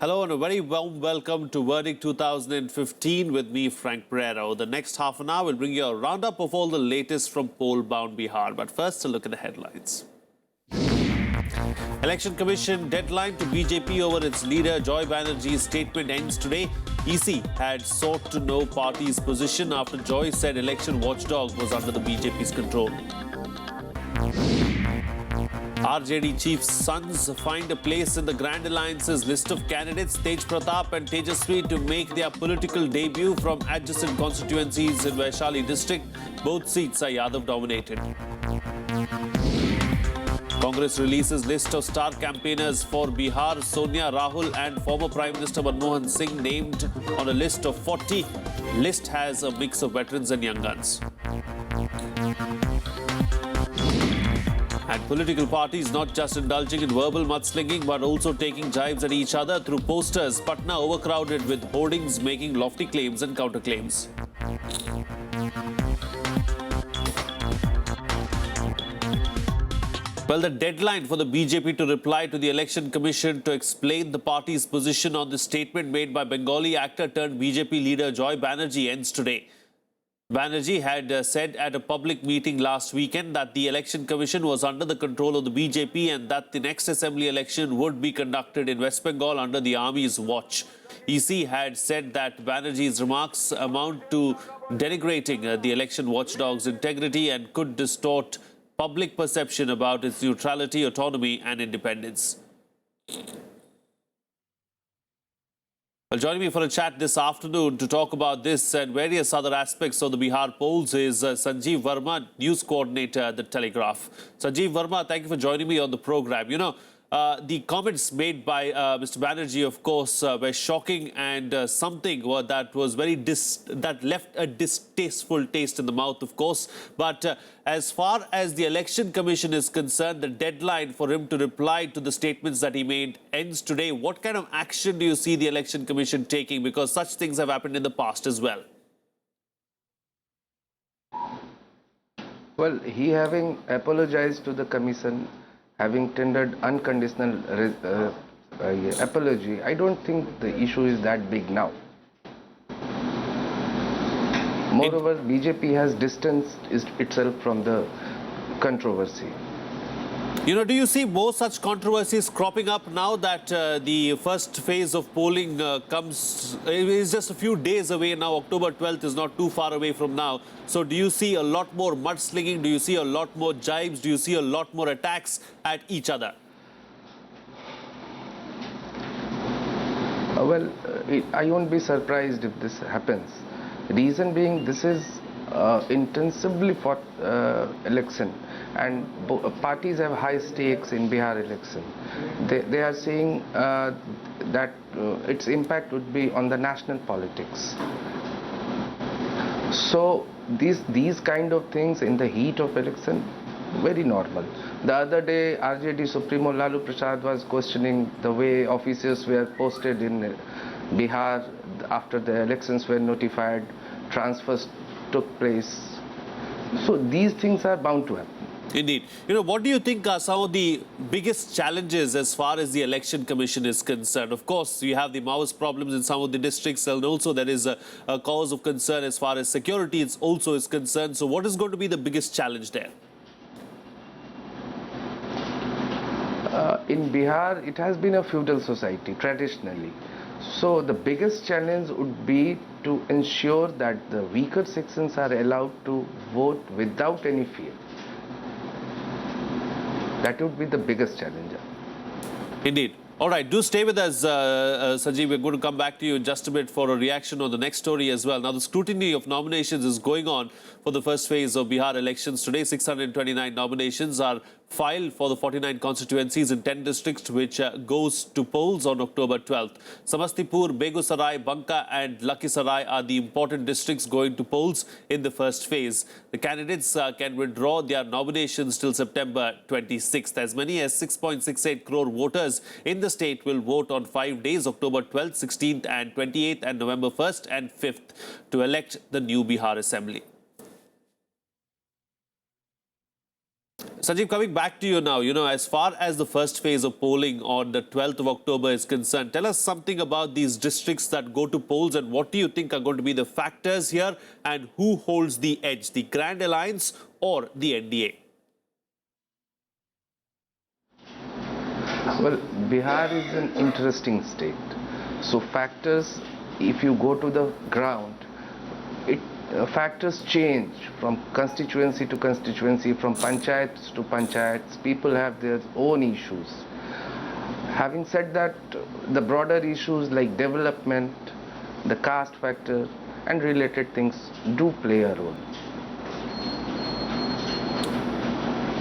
Hello and a very warm welcome to Verdict 2015 with me, Frank Pereira. The next half an hour will bring you a roundup of all the latest from poll-bound Bihar. But first, a look at the headlines. Election Commission deadline to BJP over its leader Joy Banerjee's statement ends today. EC had sought to know party's position after Joy said election watchdog was under the BJP's control. RJD chief's sons find a place in the Grand Alliance's list of candidates. Tej Pratap and Tejaswi to make their political debut from adjacent constituencies in Vaishali district. Both seats are Yadav dominated. Congress releases list of star campaigners for Bihar. Sonia, Rahul and former Prime Minister Manmohan Singh named on a list of 40. List has a mix of veterans and young guns. And political parties not just indulging in verbal mudslinging but also taking jibes at each other through posters. Patna overcrowded with hoardings making lofty claims and counterclaims. Well, the deadline for the BJP to reply to the Election Commission to explain the party's position on the statement made by Bengali actor turned BJP leader Joy Banerjee ends today. Banerjee had said at a public meeting last weekend that the Election Commission was under the control of the BJP and that the next assembly election would be conducted in West Bengal under the army's watch. EC had said that Banerjee's remarks amount to denigrating the election watchdog's integrity and could distort public perception about its neutrality, autonomy and independence. Well, joining me for a chat this afternoon to talk about this and various other aspects of the Bihar polls is Sanjeev Verma, news coordinator at The Telegraph. Sanjeev Verma, thank you for joining me on the program. You know, the comments made by Mr. Banerjee, of course, were shocking and something that was that left a distasteful taste in the mouth, of course. But as far as the Election Commission is concerned, the deadline for him to reply to the statements that he made ends today. What kind of action do you see the Election Commission taking? Because such things have happened in the past as well. Well, he having apologized to the Commission, having tendered unconditional apology, I don't think the issue is that big now. Moreover, BJP has distanced itself from the controversy. You know, do you see more such controversies cropping up now that the first phase of polling is just a few days away now? October 12th is not too far away from now. So do you see a lot more mudslinging? Do you see a lot more jibes? Do you see a lot more attacks at each other? I won't be surprised if this happens. Reason being, this is intensively fought election, and parties have high stakes in Bihar election. They are saying that its impact would be on the national politics. So these kind of things in the heat of election, very normal. The other day, RJD Supremo Lalu Prasad was questioning the way officers were posted in Bihar after the elections were notified, transfers took place. So these things are bound to happen. Indeed. You know, what do you think are some of the biggest challenges as far as the Election Commission is concerned? Of course, you have the Maoist problems in some of the districts, and also there is a cause of concern as far as security also is concerned. So what is going to be the biggest challenge there? In Bihar, it has been a feudal society traditionally. So the biggest challenge would be to ensure that the weaker sections are allowed to vote without any fear. That would be the biggest challenge. Indeed. All right, do stay with us, Sanjeev. We're going to come back to you in just a bit for a reaction on the next story as well. Now, the scrutiny of nominations is going on for the first phase of Bihar elections. Today, 629 nominations are filed for the 49 constituencies in 10 districts, which goes to polls on October 12th. Samastipur, Begusarai, Banka and Lakhisarai are the important districts going to polls in the first phase. The candidates can withdraw their nominations till September 26th. As many as 6.68 crore voters in the state will vote on 5 days, October 12th, 16th and 28th and November 1st and 5th to elect the new Bihar Assembly. Sanjeev, coming back to you now, as far as the first phase of polling on the 12th of October is concerned, tell us something about these districts that go to polls and what do you think are going to be the factors here and who holds the edge, the Grand Alliance or the NDA? Well, Bihar is an interesting state. So factors, if you go to the ground, factors change from constituency to constituency, from panchayats to panchayats. People have their own issues. Having said that, the broader issues like development, the caste factor and related things do play a role.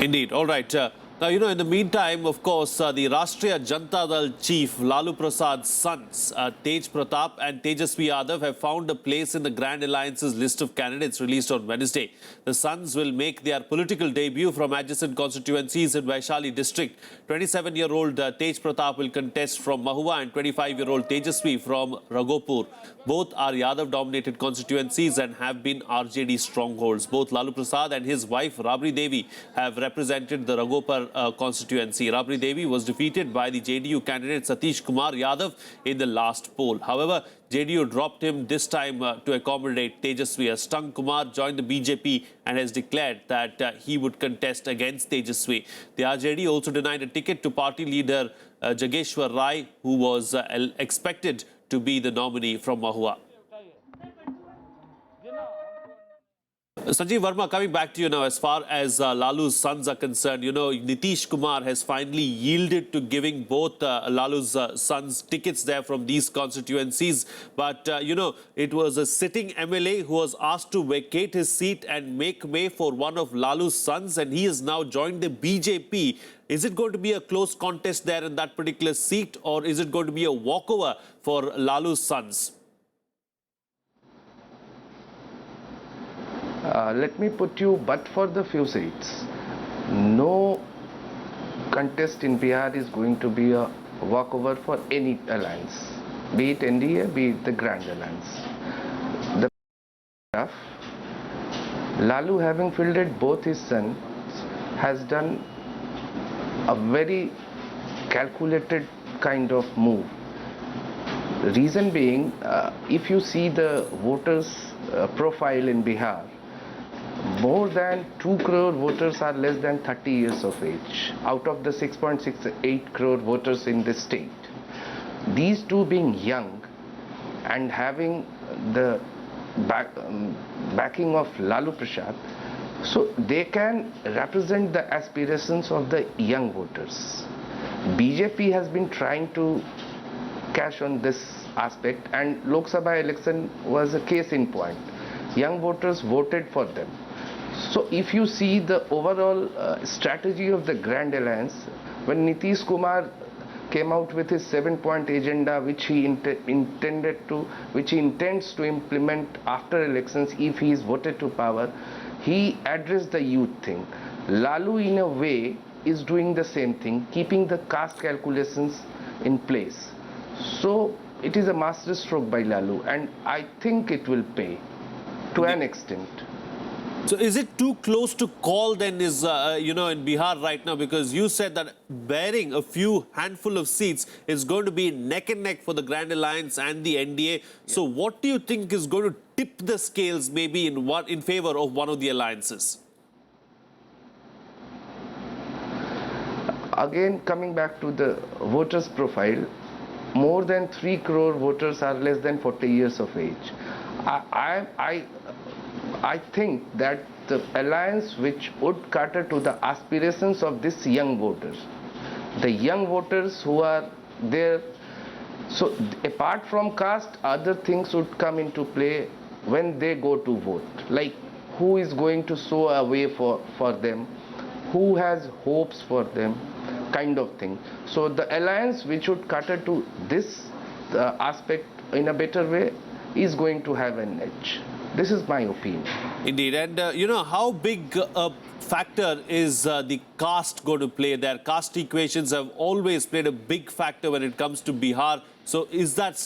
Indeed. All right. Now, in the meantime, of course, the Rashtriya Janata Dal chief Lalu Prasad's sons, Tej Pratap and Tejasvi Yadav, have found a place in the Grand Alliance's list of candidates released on Wednesday. The sons will make their political debut from adjacent constituencies in Vaishali district. 27-year-old Tej Pratap will contest from Mahua and 25-year-old Tejasvi from Raghopur. Both are Yadav-dominated constituencies and have been RJD strongholds. Both Lalu Prasad and his wife Rabri Devi have represented the Raghopur constituency. Rabri Devi was defeated by the JDU candidate Satish Kumar Yadav in the last poll. However, JDU dropped him this time to accommodate Tejasvi. Stung Kumar joined the BJP and has declared that he would contest against Tejasvi. The RJD also denied a ticket to party leader Jageshwar Rai, who was expected to be the nominee from Mahua. Sanjeev Verma, coming back to you now, as far as Lalu's sons are concerned, Nitish Kumar has finally yielded to giving both Lalu's sons tickets there from these constituencies. But, it was a sitting MLA who was asked to vacate his seat and make way for one of Lalu's sons, and he has now joined the BJP. Is it going to be a close contest there in that particular seat, or is it going to be a walkover for Lalu's sons? Let me put you, but for the few seats, no contest in Bihar is going to be a walkover for any alliance, be it NDA, be it the Grand Alliance. Lalu, having fielded both his sons, has done a very calculated kind of move. Reason being, if you see the voters' profile in Bihar, more than 2 crore voters are less than 30 years of age, out of the 6.68 crore voters in this state. These two being young and having the backing of Lalu Prasad, so they can represent the aspirations of the young voters. BJP has been trying to cash on this aspect, and Lok Sabha election was a case in point. Young voters voted for them. So if you see the overall strategy of the Grand Alliance, when Nitish Kumar came out with his 7-point agenda, which he intends to implement after elections if he is voted to power, he addressed the youth thing. Lalu, in a way, is doing the same thing, keeping the caste calculations in place. So it is a master stroke by Lalu, and I think it will pay to an extent. So is it too close to call then in Bihar right now? Because you said that bearing a few handful of seats is going to be neck and neck for the Grand Alliance and the NDA. Yeah. So what do you think is going to tip the scales maybe in favor of one of the alliances? Again, coming back to the voters' profile, more than 3 crore voters are less than 40 years of age. I think that the alliance which would cater to the aspirations of these young voters, the young voters who are there, so apart from caste, other things would come into play when they go to vote, like who is going to show a way for them, who has hopes for them, kind of thing. So the alliance which would cater to this aspect in a better way is going to have an edge. This is my opinion. Indeed. And, how big a factor is the caste going to play there? Caste equations have always played a big factor when it comes to Bihar. So does that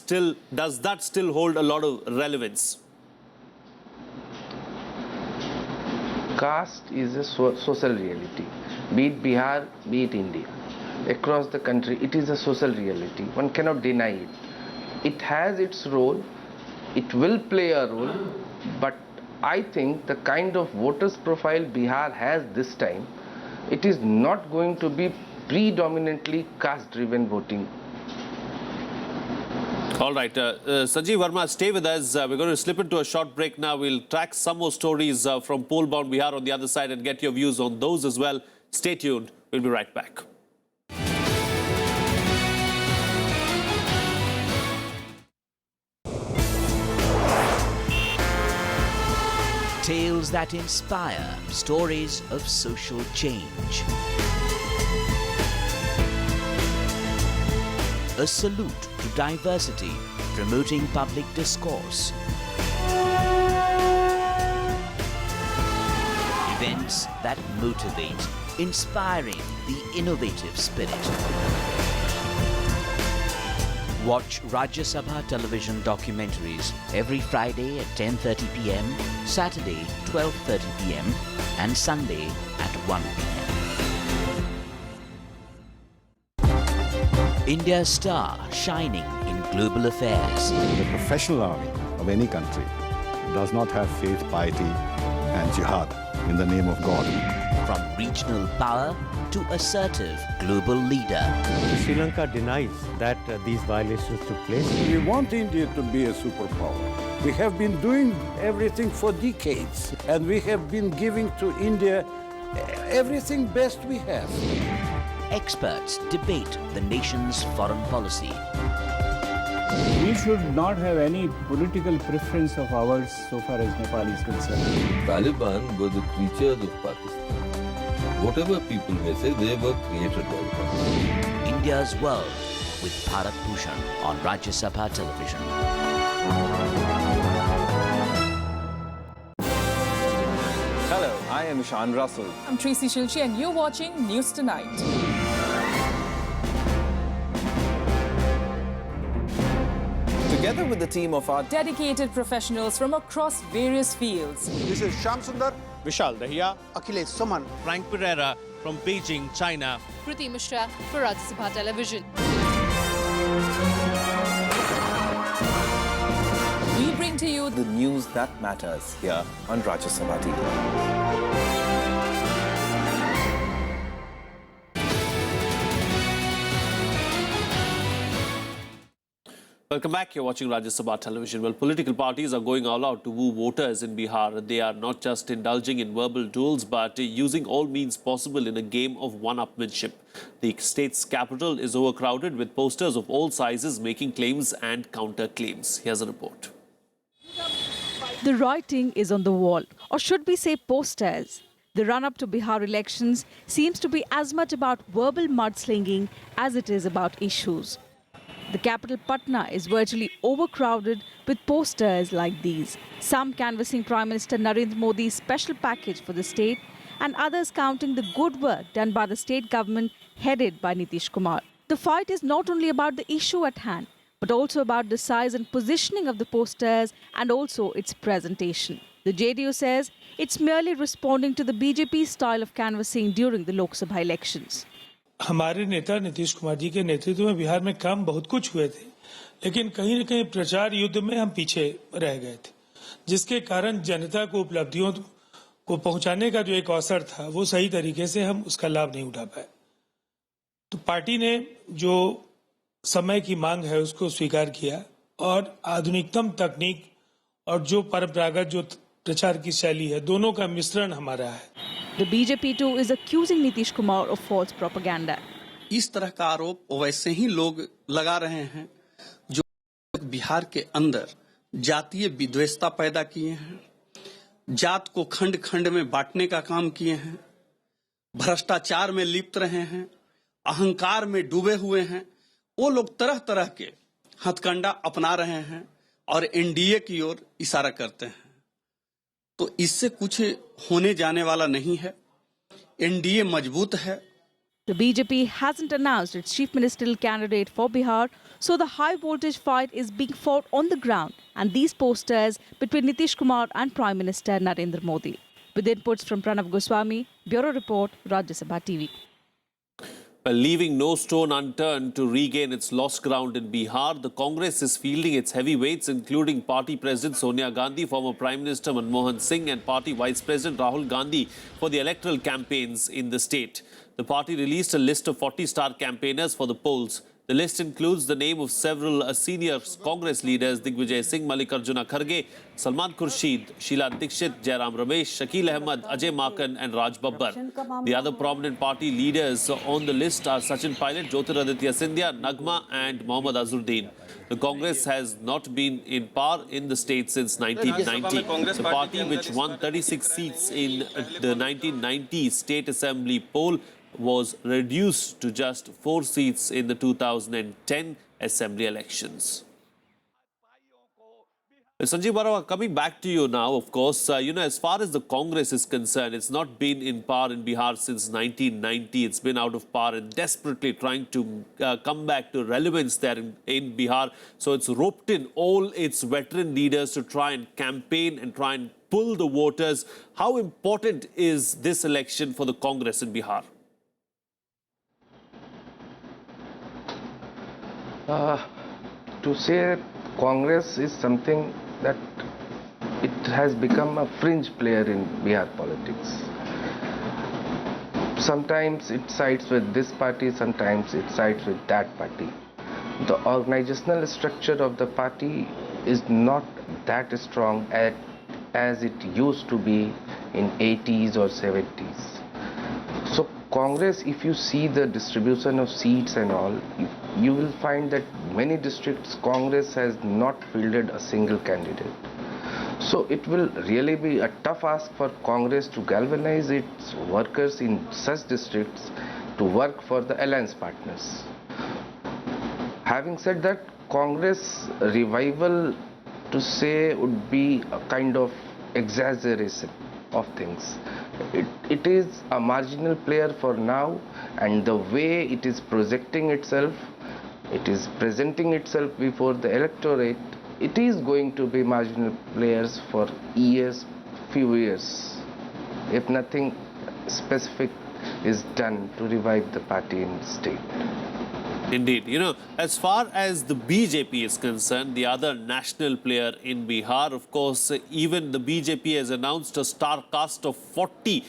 still hold a lot of relevance? Caste is a social reality. Be it Bihar, be it India. Across the country, it is a social reality. One cannot deny it. It has its role. It will play a role. But I think the kind of voters profile Bihar has this time, it is not going to be predominantly caste-driven voting. All right, Sanjeev Verma, stay with us. We're going to slip into a short break now. We'll track some more stories from poll-bound Bihar on the other side and get your views on those as well. Stay tuned. We'll be right back. Tales that inspire, stories of social change. A salute to diversity, promoting public discourse. Events that motivate, inspiring the innovative spirit. Watch Rajya Sabha television documentaries every Friday at 10:30 p.m, Saturday 12:30 p.m, and Sunday at 1 p.m. India's star shining in global affairs. The professional army of any country does not have faith, piety and jihad in the name of God. From regional power to assertive global leader. Sri Lanka denies that these violations took place. We want India to be a superpower. We have been doing everything for decades and we have been giving to India everything best we have. Experts debate the nation's foreign policy. We should not have any political preference of ours so far as Nepal is concerned. Taliban were the creatures of Pakistan. Whatever people may say, they were created by Pakistan. India's World with Bharat Bhushan on Rajya Sabha television. Hello, I am Ishan Russell. I'm Tracy Shilchi and you're watching News Tonight. Together with the team of our Dedicated professionals from across various fields. This is Shyam Sundar, Vishal Dahiya, Akhilesh Suman, Frank Pereira from Beijing, China. Kriti Mishra for Rajya Sabha television. We bring to you the news that matters here on Rajya Sabha TV. Welcome back. You're watching Rajya Sabha television. Well, political parties are going all out to woo voters in Bihar. They are not just indulging in verbal duels, but using all means possible in a game of one-upmanship. The state's capital is overcrowded with posters of all sizes making claims and counter-claims. Here's a report. The writing is on the wall, or should we say posters. The run-up to Bihar elections seems to be as much about verbal mudslinging as it is about issues. The capital Patna is virtually overcrowded with posters like these. Some canvassing Prime Minister Narendra Modi's special package for the state and others counting the good work done by the state government headed by Nitish Kumar. The fight is not only about the issue at hand, but also about the size and positioning of the posters and also its presentation. The JDU says it's merely responding to the BJP style of canvassing during the Lok Sabha elections. हमारे नेता नीतीश कुमार जी के नेतृत्व में बिहार में काम बहुत कुछ हुए थे, लेकिन कहीं न कहीं प्रचार युद्ध में हम पीछे रह गए थे, जिसके कारण जनता को उपलब्धियों को पहुंचाने का जो एक अवसर था वो सही तरीके से हम उसका लाभ नहीं उठा पाए। तो पार्टी ने जो समय की मांग है उसको स्वीकार किया और आधुनिकतम तकनीक और जो परंपरागत जो प्रचार की शैली है दोनों का मिश्रण हमारा है। The BJP too is accusing Nitish Kumar of false propaganda. इस तरह का आरोप वैसे ही लोग लगा रहे हैं जो बिहार के अंदर जातीय विद्वेषता पैदा किए हैं, जात को खंड खंड में बांटने का काम किए हैं, भ्रष्टाचार में लिप्त रहे हैं, अहंकार में डूबे हुए हैं। वो लोग तरह तरह के हथकंडा अपना रहे हैं और एनडीए की ओर इशारा करते हैं। तो इससे कुछ होने जाने वाला नहीं है। एनडीए मजबूत है। The BJP hasn't announced its chief ministerial candidate for Bihar, so the high voltage fight is being fought on the ground and these posters between Nitish Kumar and Prime Minister Narendra Modi. With inputs from Pranav Goswami, Bureau Report, Rajya Sabha TV. Well, leaving no stone unturned to regain its lost ground in Bihar, the Congress is fielding its heavyweights, including Party President Sonia Gandhi, former Prime Minister Manmohan Singh and Party Vice President Rahul Gandhi for the electoral campaigns in the state. The party released a list of 40 star campaigners for the polls. The list includes the name of several senior Congress leaders: Digvijay Singh, Mallikarjuna Kharge, Salman Khurshid, Sheila Dikshit, Jairam Ramesh, Shakil Ahmed, Ajay Makan and Raj Babbar. The other prominent party leaders on the list are Sachin Pilot, Jyotiraditya Scindia, Nagma and Mohammad Azharuddin. The Congress has not been in power in the state since 1990. The party, which won 36 seats in the 1990 State Assembly poll, was reduced to just 4 seats in the 2010 Assembly elections. Sanjeev Barawa, coming back to you now, of course, as far as the Congress is concerned, it's not been in power in Bihar since 1990. It's been out of power and desperately trying to come back to relevance there in Bihar. So it's roped in all its veteran leaders to try and campaign and try and pull the voters. How important is this election for the Congress in Bihar? To say Congress is something that it has become a fringe player in Bihar politics. Sometimes it sides with this party, sometimes it sides with that party. The organizational structure of the party is not that strong as it used to be in 80s or 70s. So Congress, if you see the distribution of seats and all, you will find that many districts Congress has not fielded a single candidate. So it will really be a tough ask for Congress to galvanize its workers in such districts to work for the alliance partners. Having said that, Congress revival to say would be a kind of exaggeration of things. It is a marginal player for now, and the way it is projecting itself, it is presenting itself before the electorate, it is going to be marginal players for years, few years, if nothing specific is done to revive the party in the state. Indeed. As far as the BJP is concerned, the other national player in Bihar, of course, even the BJP has announced a star cast of 40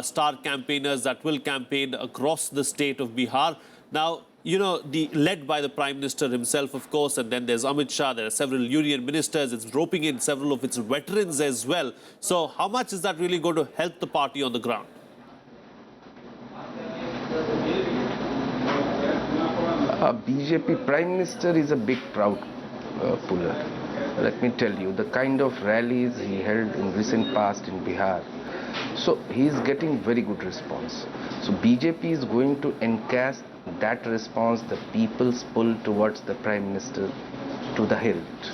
star campaigners that will campaign across the state of Bihar. Now, led by the Prime Minister himself, of course, and then there's Amit Shah, there are several union ministers, it's roping in several of its veterans as well. So how much is that really going to help the party on the ground? A BJP Prime Minister is a big crowd puller. Let me tell you, the kind of rallies he held in recent past in Bihar, so he is getting very good response. So BJP is going to encash that response, the people's pull towards the Prime Minister, to the hilt.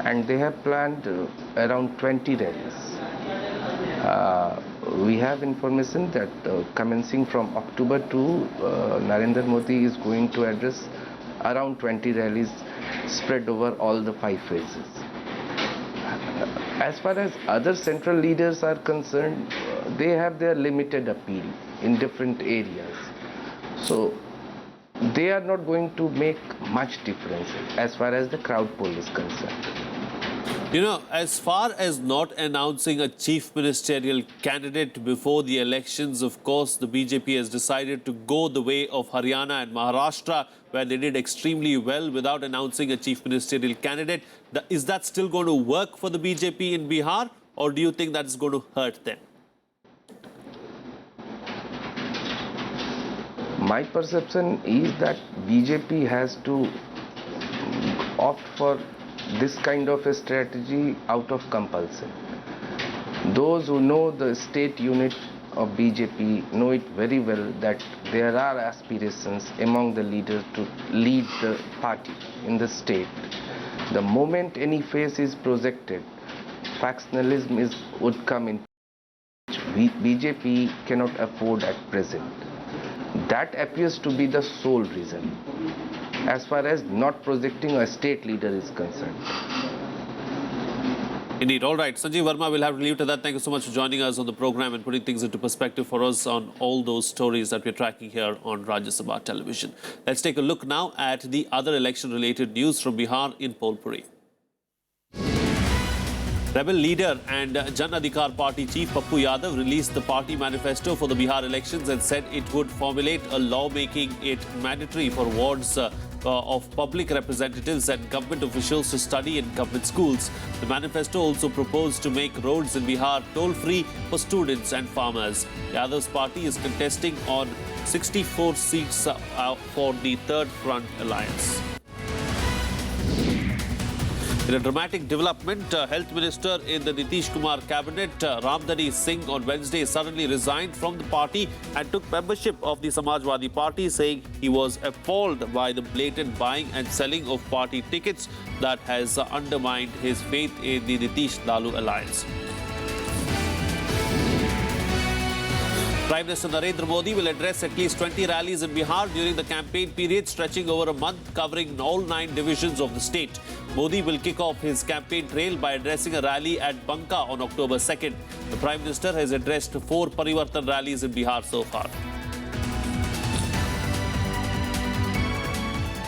And they have planned around 20 rallies. We have information that commencing from October 2, Narendra Modi is going to address around 20 rallies spread over all the 5 phases. As far as other central leaders are concerned, they have their limited appeal in different areas. So they are not going to make much difference as far as the crowd poll is concerned. As far as not announcing a chief ministerial candidate before the elections, of course, the BJP has decided to go the way of Haryana and Maharashtra, where they did extremely well without announcing a chief ministerial candidate. Is that still going to work for the BJP in Bihar, or do you think that's going to hurt them? My perception is that BJP has to opt for this kind of a strategy out of compulsion. Those who know the state unit of BJP know it very well that there are aspirations among the leaders to lead the party in the state. The moment any face is projected, factionalism would come in, which BJP cannot afford at present. That appears to be the sole reason as far as not projecting a state leader is concerned. Indeed. All right. Sanjeev Verma, we'll have to leave to that. Thank you so much for joining us on the program and putting things into perspective for us on all those stories that we're tracking here on Rajya Sabha television. Let's take a look now at the other election-related news from Bihar in Polpuri. Rebel leader and Jan Adhikar Party chief Pappu Yadav released the party manifesto for the Bihar elections and said it would formulate a law making it mandatory for wards of public representatives and government officials to study in government schools. The manifesto also proposed to make roads in Bihar toll-free for students and farmers. Yadav's party is contesting on 64 seats for the Third Front Alliance. In a dramatic development, Health Minister in the Nitish Kumar cabinet, Ramdhani Singh, on Wednesday suddenly resigned from the party and took membership of the Samajwadi Party, saying he was appalled by the blatant buying and selling of party tickets that has undermined his faith in the Nitish-Lalu alliance. Prime Minister Narendra Modi will address at least 20 rallies in Bihar during the campaign period stretching over a month, covering all 9 divisions of the state. Modi will kick off his campaign trail by addressing a rally at Banka on October 2nd. The Prime Minister has addressed 4 Parivartan rallies in Bihar so far.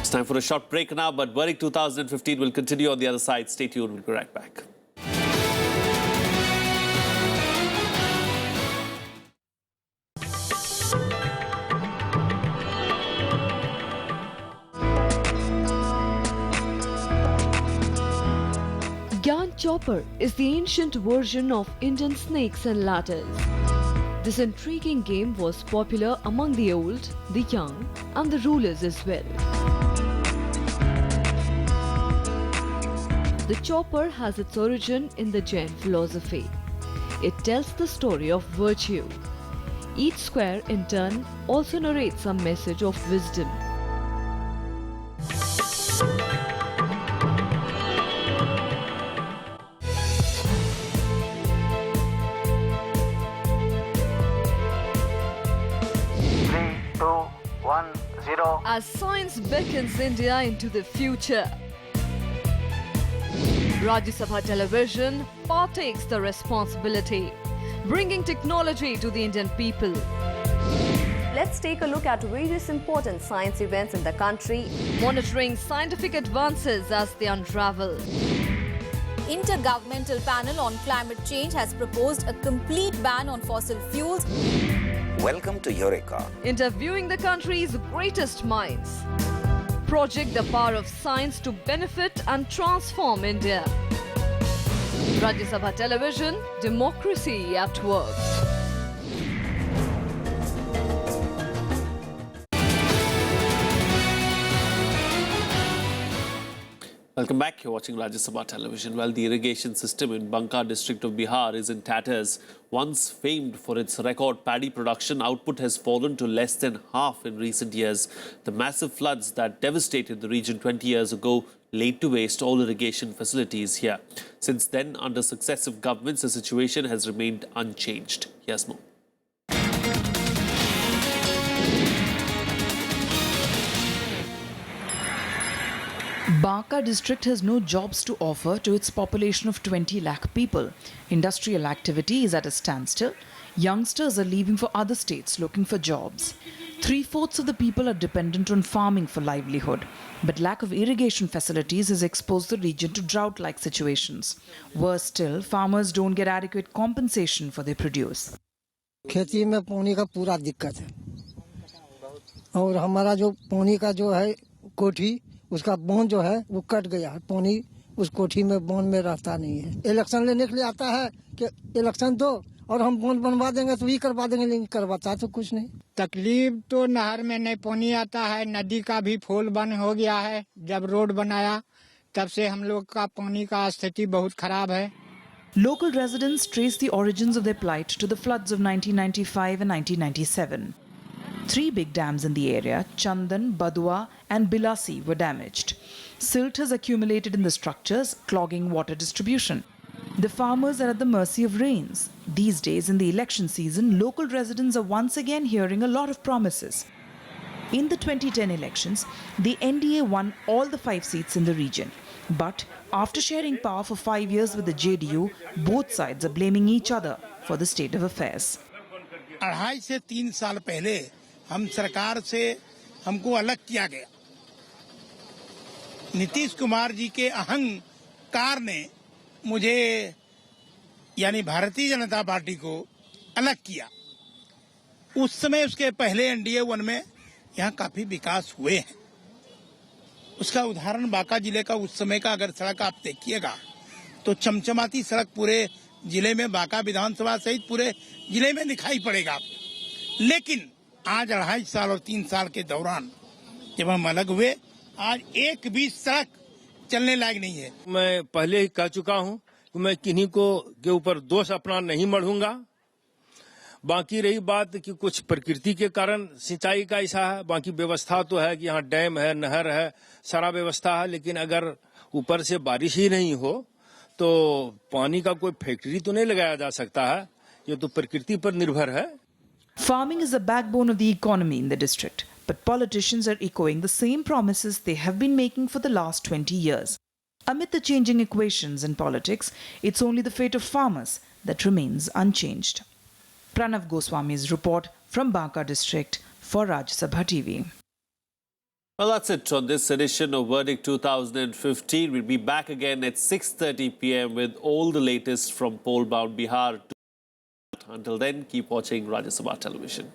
It's time for a short break now, but Barik 2015 will continue on the other side. Stay tuned, we'll be right back. Chopper is the ancient version of Indian snakes and ladders. This intriguing game was popular among the old, the young, and the rulers as well. The chopper has its origin in the Jain philosophy. It tells the story of virtue. Each square, in turn, also narrates a message of wisdom. As science beckons India into the future, Rajya Sabha television partakes the responsibility, bringing technology to the Indian people. Let's take a look at various important science events in the country, monitoring scientific advances as they unravel. Intergovernmental Panel on Climate Change has proposed a complete ban on fossil fuels. Welcome to Eureka. Interviewing the country's greatest minds. Project the power of science to benefit and transform India. Rajya Sabha television, democracy at work. Welcome back. You're watching Rajya Sabha television. Well, the irrigation system in Banka district of Bihar is in tatters. Once famed for its record paddy production, output has fallen to less than half in recent years. The massive floods that devastated the region 20 years ago laid to waste all irrigation facilities here. Since then, under successive governments, the situation has remained unchanged. Here's more. Banka district has no jobs to offer to its population of 20 lakh people. Industrial activity is at a standstill. Youngsters are leaving for other states looking for jobs. 3/4 of the people are dependent on farming for livelihood. But lack of irrigation facilities has exposed the region to drought-like situations. Worse still, farmers don't get adequate compensation for their produce. खेती में पानी का पूरा दिक्कत है और हमारा जो पानी का जो है कोठी उसका बांध जो है वो कट गया है पानी उस कोठी में बांध में रहता नहीं है इलेक्शन लेने के लिए आता है कि इलेक्शन दो और हम बांध बनवा देंगे तो ये करवा देंगे लेकिन करवाता तो कुछ नहीं तकलीफ तो नहर में नहीं पानी आता है नदी का भी फोल बंद हो गया है जब रोड बनाया तब से हम लोग का पानी का स्थिति बहुत खराब है Local residents trace the origins of their plight to the floods of 1995 and 1997. 3 big dams in the area, Chandan, Badua and Bilasi, were damaged. Silt has accumulated in the structures, clogging water distribution. The farmers are at the mercy of rains. These days, in the election season, local residents are once again hearing a lot of promises. In the 2010 elections, the NDA won all the 5 seats in the region. But after sharing power for 5 years with the JDU, both sides are blaming each other for the state of affairs. 2.5 से 3 साल पहले हम सरकार से हमको अलग किया गया। नीतीश कुमार जी के अहंकार ने मुझे यानी भारतीय जनता पार्टी को अलग किया। उस समय उसके पहले एनडीए 1 में यहाँ काफी विकास हुए हैं। उसका उदाहरण बांका जिले का उस समय का अगर सड़क आप देखिएगा तो चमचमाती सड़क पूरे जिले में बांका विधानसभा सहित पूरे जिले में दिखाई पड़ेगा। लेकिन आज 2.5 साल और 3 साल के दौरान जब हम अलग हुए, आज एक भी सड़क चलने लायक नहीं है। मैं पहले ही कह चुका हूं कि मैं किन्हीं को के ऊपर दोष अपना नहीं मढ़ूंगा। बाकी रही बात कि कुछ प्रकृति के कारण सिंचाई का ऐसा है, बाकी व्यवस्था तो है कि यहाँ डैम है, नहर है, सारा व्यवस्था है। लेकिन अगर ऊपर से बारिश ही नहीं हो तो पानी का कोई फैक्ट्री तो नहीं लगाया जा सकता है। ये तो प्रकृति पर निर्भर है। Farming is the backbone of the economy in the district, but politicians are echoing the same promises they have been making for the last 20 years. Amid the changing equations in politics, it's only the fate of farmers that remains unchanged. Pranav Goswami's report from Banka district for Rajya Sabha TV. Well, that's it on this edition of Verdict 2015. We'll be back again at 6:30 p.m. with all the latest from poll-bound Bihar. Until then, keep watching Rajya Sabha Television.